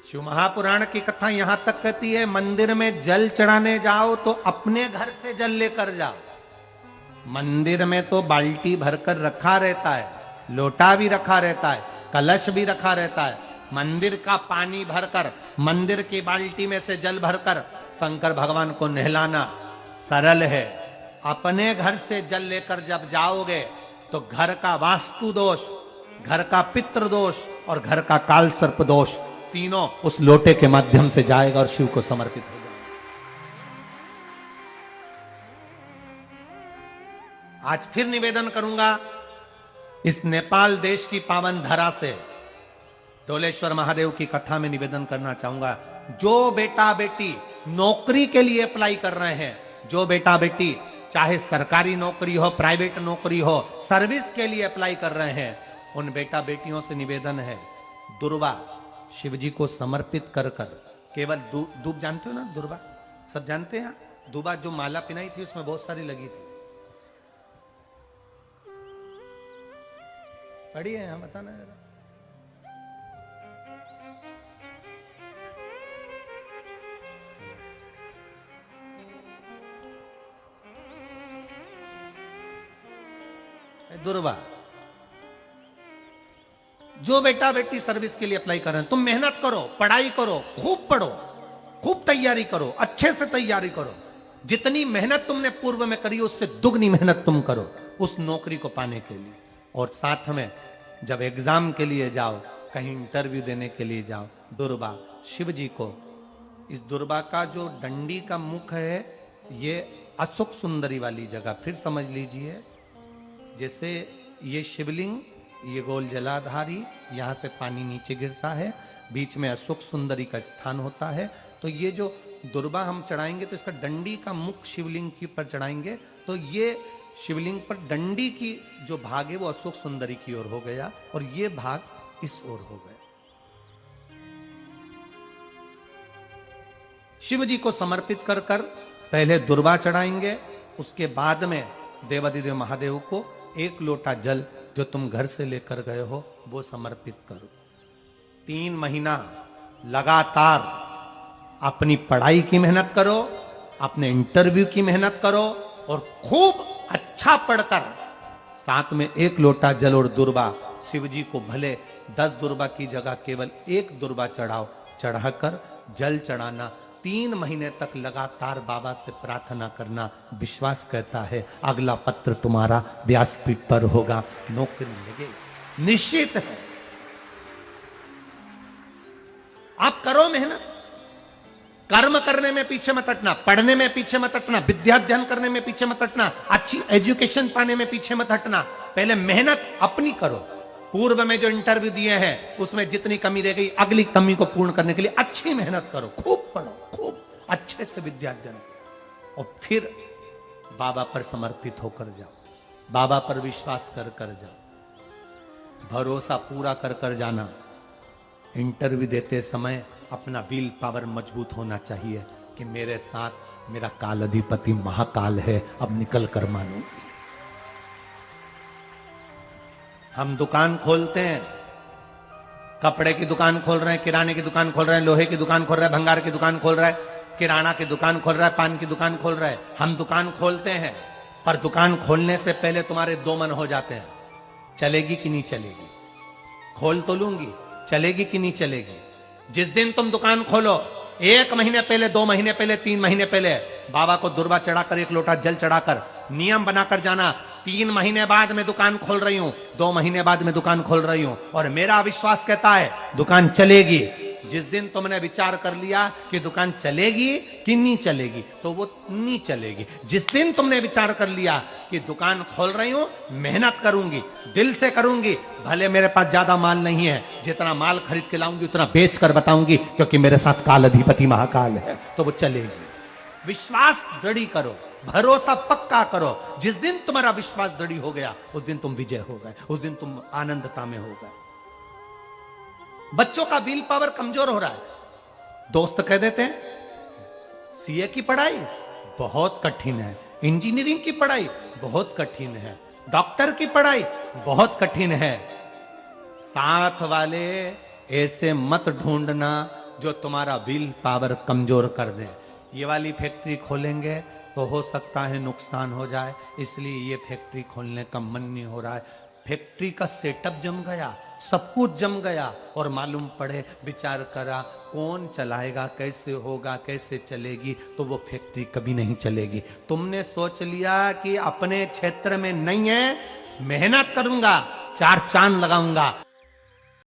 शिव महापुराण की कथा यहां तक कहती है, मंदिर में जल चढ़ाने जाओ तो अपने घर से जल लेकर जाओ। मंदिर में तो बाल्टी भरकर रखा रहता है, लोटा भी रखा रहता है, कलश भी रखा रहता है। मंदिर का पानी भरकर, मंदिर की बाल्टी में से जल भरकर शंकर भगवान को नहलाना सरल है। अपने घर से जल लेकर जब जाओगे तो घर का वास्तु दोष, घर का पितृ दोष और घर का काल सर्प दोष तीनों उस लोटे के माध्यम से जाएगा और शिव को समर्पित हो जाएगा। आज फिर निवेदन करूंगा इस नेपाल देश की पावन धरा से, डोलेश्वर महादेव की कथा में निवेदन करना चाहूंगा। जो बेटा बेटी नौकरी के लिए अप्लाई कर रहे हैं, जो बेटा बेटी चाहे सरकारी नौकरी हो, प्राइवेट नौकरी हो, सर्विस के लिए अप्लाई कर रहे हैं, उन बेटा बेटियों से निवेदन है, दुर्वा शिव जी को समर्पित कर कर केवल दूब जानते हो ना, दुर्वा सब जानते हैं। दुबा जो माला पिनाई थी उसमें बहुत सारी लगी थी, पढ़ी है, बताना जरा। दुर्वा, जो बेटा बेटी सर्विस के लिए अप्लाई कर रहे हैं, तुम मेहनत करो, पढ़ाई करो, खूब पढ़ो, खूब तैयारी करो, अच्छे से तैयारी करो। जितनी मेहनत तुमने पूर्व में करी उससे दुगनी मेहनत तुम करो उस नौकरी को पाने के लिए। और साथ में जब एग्जाम के लिए जाओ, कहीं इंटरव्यू देने के लिए जाओ, दुर्वा शिव जी को, इस दुर्वा का जो डंडी का मुख है ये अशोक सुंदरी वाली जगह, फिर समझ लीजिए जैसे ये शिवलिंग, ये गोल जलाधारी, यहां से पानी नीचे गिरता है, बीच में अशोक सुंदरी का स्थान होता है। तो ये जो दुर्वा हम चढ़ाएंगे तो इसका डंडी का मुख शिवलिंग की पर चढ़ाएंगे तो ये शिवलिंग पर डंडी की जो भाग है वो अशोक सुंदरी की ओर हो गया और ये भाग इस ओर हो गया। शिव जी को समर्पित कर कर पहले दुर्वा चढ़ाएंगे, उसके बाद में देवाधिदेव महादेव को एक लोटा जल जो तुम घर से लेकर गए हो वो समर्पित करो। 3 महीना लगातार अपनी पढ़ाई की मेहनत करो, अपने इंटरव्यू की मेहनत करो और खूब अच्छा पढ़कर साथ में एक लोटा जल और दुर्वा शिव जी को भले 10 दुर्वा की जगह केवल एक दुर्वा चढ़ाओ, चढ़ाकर जल चढ़ाना, 3 महीने तक लगातार बाबा से प्रार्थना करना। विश्वास कहता है अगला पत्र तुम्हारा व्यासपीठ पर होगा, नौकरी मिलेगी, निश्चित है। आप करो मेहनत, कर्म करने में पीछे मत हटना, पढ़ने में पीछे मत हटना, विद्या अध्ययन करने में पीछे मत हटना, अच्छी एजुकेशन पाने में पीछे मत हटना। पहले मेहनत अपनी करो। पूर्व में जो इंटरव्यू दिए हैं उसमें जितनी कमी रह गई, अगली कमी को पूर्ण करने के लिए अच्छी मेहनत करो, खूब पढ़ो, खूब अच्छे से विद्या अध्ययन और फिर बाबा पर समर्पित होकर जाओ, बाबा पर विश्वास कर कर जाओ, भरोसा पूरा कर कर जाना। इंटरव्यू देते समय अपना विल पावर मजबूत होना चाहिए कि मेरे साथ मेरा काल अधिपति महाकाल है, अब निकल कर मानो। हम दुकान खोलते हैं, कपड़े की दुकान खोल रहे हैं, किराने की दुकान खोल रहे हैं, लोहे की दुकान खोल रहे हैं, भंगार की दुकान खोल रहे हैं, किराना की दुकान खोल रहा है, पान की दुकान खोल रहा है। हम दुकान खोलते हैं पर दुकान खोलने से पहले तुम्हारे 2 मन हो जाते हैं, चलेगी कि नहीं चलेगी, खोल तो लूंगी, चलेगी कि नहीं चलेगी। जिस दिन तुम दुकान खोलो 1 महीने पहले, 2 महीने पहले, 3 महीने पहले बाबा को दुर्वा चढ़ाकर एक लोटा जल चढ़ाकर नियम बनाकर जाना, 3 महीने बाद मैं दुकान खोल रही हूं, 2 महीने बाद मैं दुकान खोल रही हूं और मेरा विश्वास कहता है दुकान चलेगी। जिस दिन तुमने विचार कर लिया कि दुकान चलेगी कि नहीं चलेगी तो वो नहीं चलेगी। जिस दिन तुमने विचार कर लिया कि दुकान खोल रही हूं, मेहनत करूंगी, दिल से करूंगी, भले मेरे पास ज्यादा माल नहीं है, जितना माल खरीद के लाऊंगी उतना बेच कर बताऊंगी क्योंकि मेरे साथ काल अधिपति महाकाल है, तो वो चलेगी। विश्वास दृढ़ करो, भरोसा पक्का करो। जिस दिन तुम्हारा विश्वास दृढ़ हो गया उस दिन तुम विजय हो गए, उस दिन तुम आनंदता में हो गए। बच्चों का विल पावर कमजोर हो रहा है, दोस्त कह देते हैं सीए की पढ़ाई बहुत कठिन है, इंजीनियरिंग की पढ़ाई बहुत कठिन है, डॉक्टर की पढ़ाई बहुत कठिन है। साथ वाले ऐसे मत ढूंढना जो तुम्हारा विल पावर कमजोर कर दे। ये वाली फैक्ट्री खोलेंगे तो हो सकता है नुकसान हो जाए, इसलिए ये फैक्ट्री खोलने का मन नहीं हो रहा है। फैक्ट्री का सेटअप जम गया, सब कुछ जम गया, और मालूम पड़े, विचार करा कौन चलाएगा, कैसे होगा, कैसे चलेगी, तो वो फैक्ट्री कभी नहीं चलेगी। तुमने सोच लिया कि अपने क्षेत्र में नहीं है, मेहनत करूंगा, चार चांद लगाऊंगा,